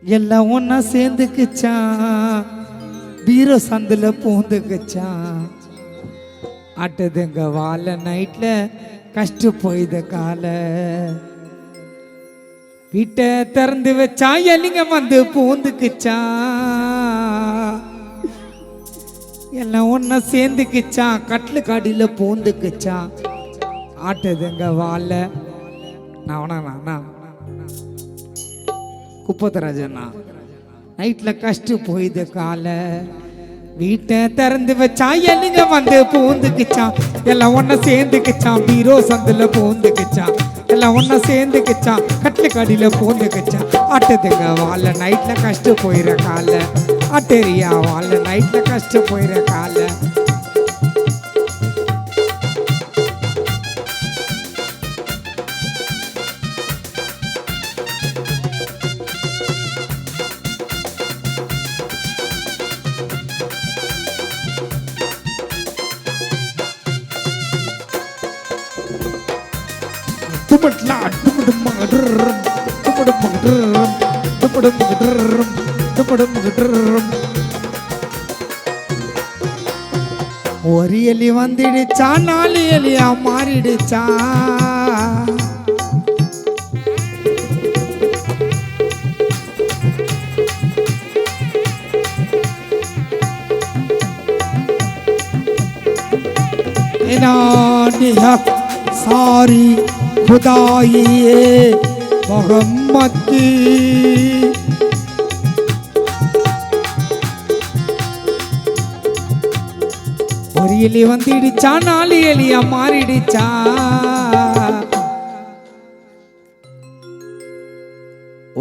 எல்லாம் ஒன்னா சேர்ந்துக்குச்சான், பீரோ சந்தில பூந்துக்குச்சான். ஆட்டுதுங்க வாழ நைட்ல கஷ்ட போய்த கால. வீட்டை திறந்து வச்சா எலிங்க வந்து பூந்துக்குச்சான். எல்லாம் ஒன்னா சேர்ந்துக்குச்சான், கட்லு காடியில பூந்துக்குச்சான். ஆட்டுதுங்க வாழ. நான் குப்பத்தராஜண்ணா நைட்ல கஷ்ட போய்த கால. வீட்டை திறந்து வச்சா எலிங்க வந்து பூந்துக்குச்சான். எல்லாம் ஒன்னா சேர்ந்துக்குச்சான், பீரோ சந்தில பூந்துக்குச்சான். எல்லாம் ஒன்னா சேர்ந்துக்குச்சான், கட்லு காடியில பூந்துக்குச்சான். ஆட்டுதுங்க வாழ நைட்ல கஷ்ட போயிற கால. ஆட்டேரியா வாழ நைட்ல கஷ்ட போயிற கால. ஒரு எலி வந்துடுச்சா, 4 எலியா மாறிடுச்சா. सारी खुदाई मोहम्मद की ஒரு எலி வந்துடுச்சா, 4 எலியா மாறிடுச்சா.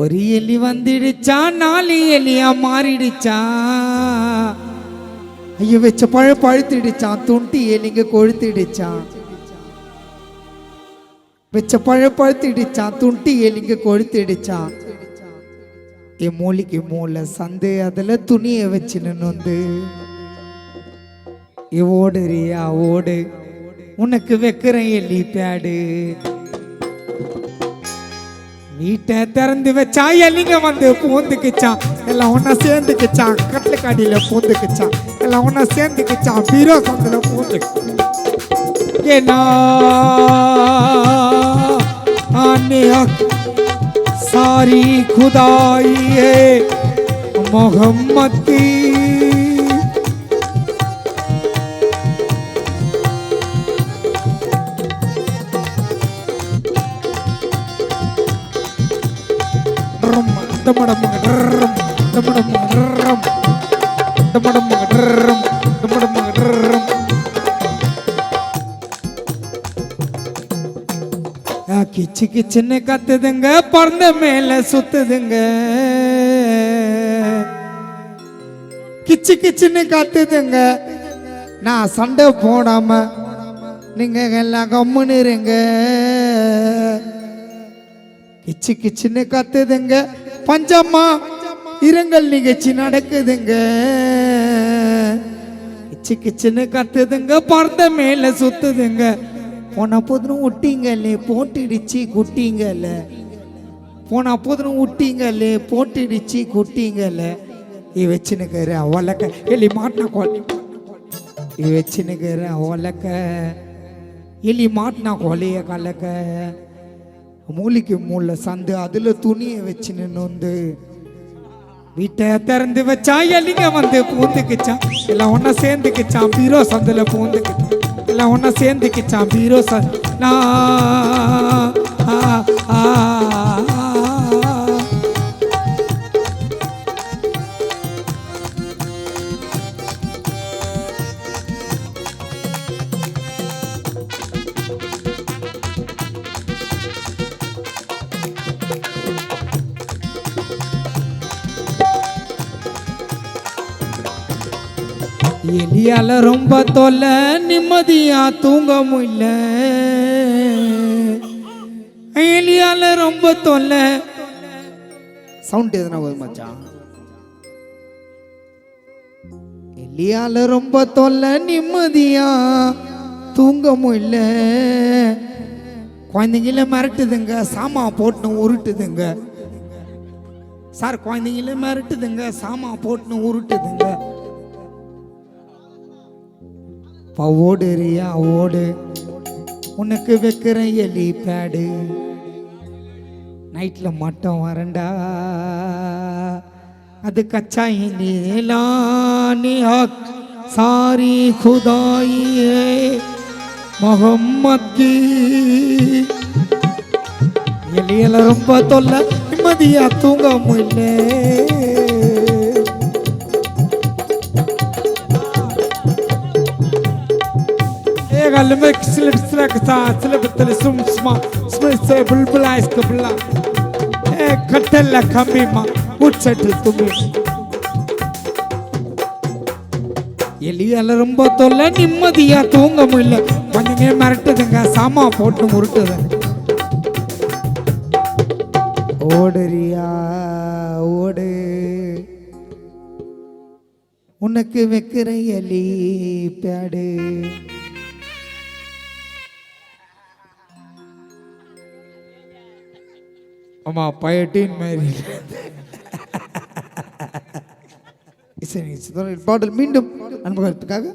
ஒரு எலி வந்துடுச்சா, 4 எலியா மாறிடுச்சா. ஐயோ வச்ச பழுத்திடுச்சான், துண்டி எலிங்க கொழுத்திடுச்சான். வச்ச பழுத்திடுச்சான், துண்டி எலிங்க கொழுத்திடுச்சான். என் மூலிக்கு மூளை சந்து, அதுல துணிய வச்சுன்னு வந்து ஓடுறியா ஓடு, உனக்கு வைக்கிறேன் எலி பேடு. வீட்டை திறந்து வச்சா எலிங்க வந்து பூந்துக்குச்சான். எல்லாம் ஒன்னா சேர்ந்துக்குச்சான், கட்லு காடியில பூந்துக்குச்சான். எல்லாம் ஒன்னா சேர்ந்துக்குச்சான், பீரோ சந்தில பூந்துக்கு. ஏன்னா सारी खुदाई है मोहम्मद की. கிச்சு கிச்சுன்னு கத்துதுங்க, பறந்த மேல சுத்துதுங்க. கிச்சு கிச்சுன்னு கத்துதுங்க, நான் சண்டை போடாம நீங்க எல்லாம் கம்முன்னு இருங்க. கிச்சு கிச்சுன்னு கத்துதுங்க, பஞ்சம்மா இரங்கல் நிகழ்ச்சி நடக்குதுங்க. கிச்சு கிச்சுன்னு கத்துதுங்க, பறந்த மேல சுத்துதுங்க. போன போதும் விட்டீங்கல்லே போட்டிடுச்சு குட்டிங்கல்ல. போன போதும் விட்டீங்கல்லே போட்டிடுச்சு குட்டிங்கல்ல. வச்சுனுக்கிற ஒலக்க எலி மாட்டின கொலை. வச்சுனுக்கிற ஒலக்க எலி மாட்டினா கொலைய கலக்க. மூலிக்கு மூளை சந்து, அதுல துணியை வச்சுன்னு வந்து வீட்டை திறந்து வச்சா எலிங்க வந்து பூந்துக்குச்சான். எல்லாம் ஒன்னா சேர்ந்துக்குச்சான், பீரோ சந்தில பூந்துக்குச்சான். எல்லாம் ஒன்னா சேர்ந்துக்குச்சான், பீரோ சந்த். எலியால ரொம்ப தொல்லை, நிம்மதியா தூங்க முடியல. எலியால ரொம்ப தொல்லை. சவுண்ட் எதுனா மச்சான். எலியால ரொம்ப தொல்லை, நிம்மதியா தூங்க முடியல. குழந்தைங்கள மிரட்டுதுங்க, சாமா போட்டு உருட்டுதுங்க. சார் குழந்தைங்களே மிரட்டுதுங்க, சாமா போட்டுன்னு உருட்டுதுங்க. ஓடுறியா ஓடு, உனக்கு வைக்கிற எலி பேடு. நைட்ல மட்டும் வரண்டா, அது கச்சா நீலானி ஹக் सारी खुदाई है मोहम्मद की. எலியல ரொம்ப தொல்லை, நிம்மதியா தூங்க முடியல. قال لك سلب سلك ساعة سلب التلسم اسمع اسمع سلب بلبل عايز كبلا كتلا كميما وتشد تمي. எலியால ரொம்ப தொல்லை, நிம்மதியா தூங்க முடியல. கொஞ்சமே மிரட்டுதுங்க, சாமா போட்டு முருட்டுது. ஓடுறியா ஓடு, உனக்கு வைக்கிற எலி பேடு. ஆமா பயட்டின் மாதிரி பாடல் மீண்டும் அன்பகத்துக்காக